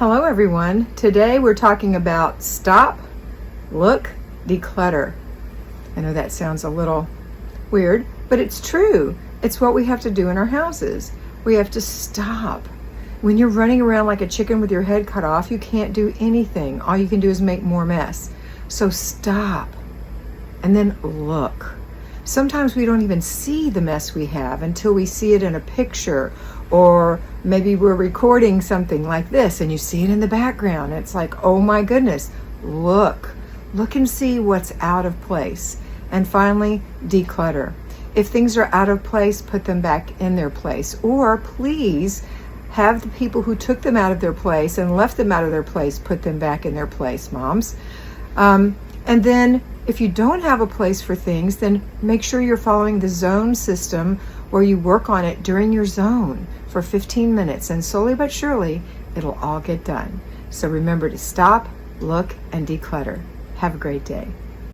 Hello everyone. Today we're talking about stop, look, declutter. I know that sounds a little weird, but it's true. It's what we have to do in our houses. We have to stop. When you're running around like a chicken with your head cut off, you can't do anything. All you can do is make more mess. So stop and then look. Sometimes we don't even see the mess we have until we see it in a picture, or maybe we're recording something like this and you see it in the background. It's like, oh my goodness, look and see what's out of place. And finally, declutter. If things are out of place, put them back in their place, or please have the people who took them out of their place and left them out of their place put them back in their place, moms. And then if you don't have a place for things, then make sure you're following the zone system where you work on it during your zone for 15 minutes, and slowly but surely it'll all get done. So remember to stop, look, and declutter. Have a great day.